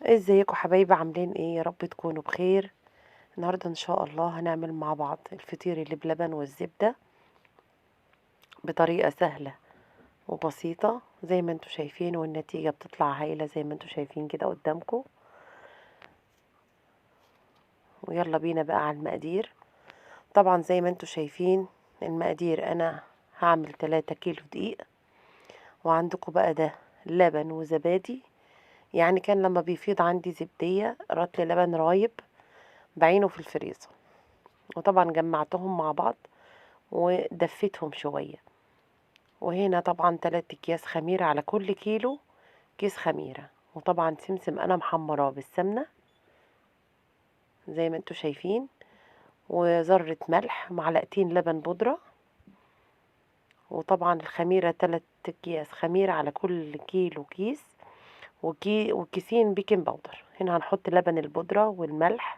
ازيكم حبايبي؟ عاملين ايه؟ يا رب تكونوا بخير. النهارده ان شاء الله هنعمل مع بعض الفطير اللي بلبن والزبده بطريقه سهله وبسيطه زي ما انتوا شايفين، والنتيجه بتطلع هايله زي ما انتوا شايفين كده قدامكم. ويلا بينا بقى على المقادير. طبعا زي ما انتوا شايفين المقادير، انا هعمل 3 كيلو دقيق، وعندكم بقى ده لبن وزبادي. يعني كان لما بيفيض عندي زبديه رطل لبن رايب بعينه في الفريزر، وطبعا جمعتهم مع بعض ودفيتهم شوية. وهنا طبعا 3 اكياس خميرة على كل كيلو كيس خميرة. وطبعا سمسم انا محمراه بالسمنة زي ما انتوا شايفين، وذرة ملح، معلقتين لبن بودرة. وطبعا الخميرة 3 اكياس خميرة على كل كيلو كيس، وكيسين بيكنج باودر. هنا هنحط لبن البودرة والملح،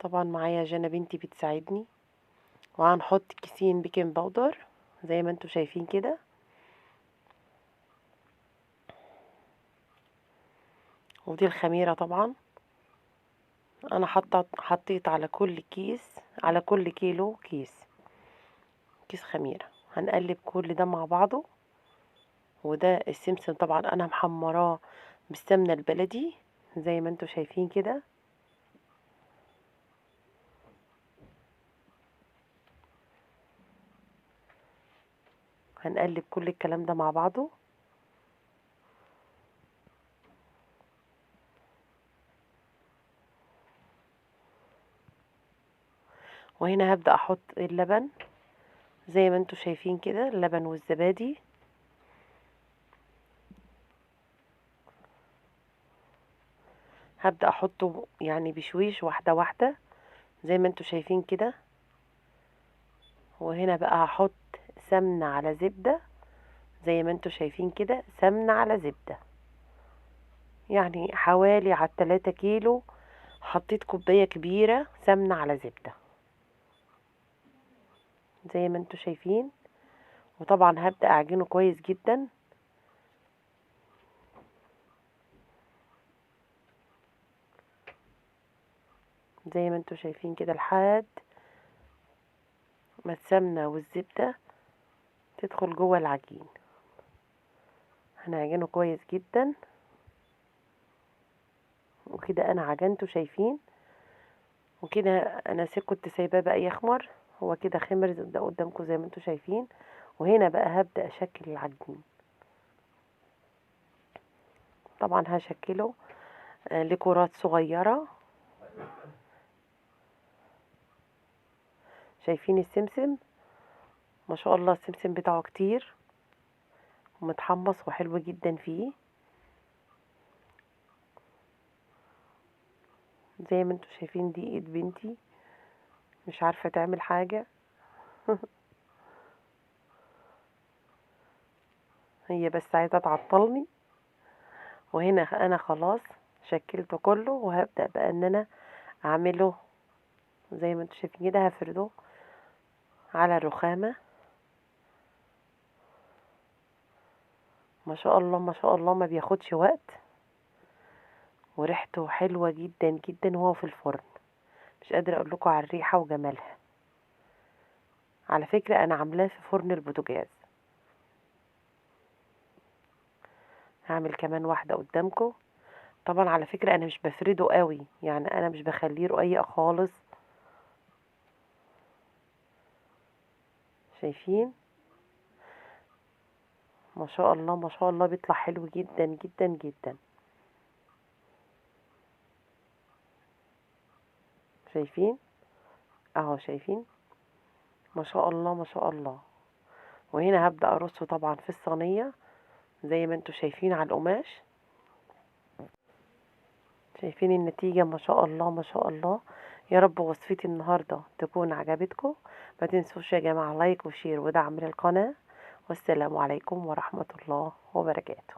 طبعا معايا جنى بنتي بتساعدني. وهنحط كيسين بيكنج باودر زي ما انتوا شايفين كده. ودي الخميرة طبعا انا حطيت على كل كيس، على كل كيلو كيس خميرة. هنقلب كل ده مع بعضه. وده السمسم طبعا انا محمراه بالسمنة البلدي زي ما انتوا شايفين كده. هنقلب كل الكلام ده مع بعضه. وهنا هبدأ احط اللبن زي ما انتوا شايفين كده، اللبن والزبادي. هبدأ احطه يعني بشويش، واحدة واحدة زي ما انتوا شايفين كده. وهنا بقى هحط سمنة على زبدة زي ما انتوا شايفين كده، سمنة على زبدة. يعني حوالي على 3 كيلو حطيت كوباية كبيرة سمنة على زبدة زي ما انتوا شايفين. وطبعا هبدأ اعجنه كويس جدا زي ما انتوا شايفين كده لحد ما السمنة والزبدة تدخل جوه العجين. هنعجنه كويس جدا. وكده انا عجنته شايفين. وكده انا كنت سايباه بقى يخمر، هو كده خمر ده قدامكم زي ما انتوا شايفين. وهنا بقى هبدأ اشكل العجين. طبعا هشكله لكرات صغيرة. شايفين السمسم؟ ما شاء الله السمسم بتاعه كتير ومتحمص وحلو جدا فيه زي ما انتوا شايفين. دي ايد بنتي مش عارفة تعمل حاجة. هي بس عايزة تعطلني. وهنا انا خلاص شكلته كله، وهبدأ بقى ان انا اعمله زي ما انتوا شايفين كده. هفرده على الرخامة. ما شاء الله ما شاء الله، ما بياخدش وقت، وريحته حلوة جدا جدا وهو في الفرن. مش قادرة اقول لكم على الريحة وجمالها. على فكرة انا عاملاه في فرن البوتاجاز. هعمل كمان واحدة قدامكم. طبعا على فكرة انا مش بفرده قوي، يعني انا مش بخليه رقيق خالص. شايفين؟ ما شاء الله ما شاء الله بيطلع حلو جدا جدا جدا. شايفين؟ اهو شايفين؟ ما شاء الله ما شاء الله. وهنا هبدأ ارصه طبعا في الصينية زي ما انتوا شايفين على القماش. شايفين النتيجة؟ ما شاء الله ما شاء الله. يا رب وصفتي النهاردة تكون عجبتكم. ما تنسوش يا جماعة لايك وشير ودعم للقناة. والسلام عليكم ورحمة الله وبركاته.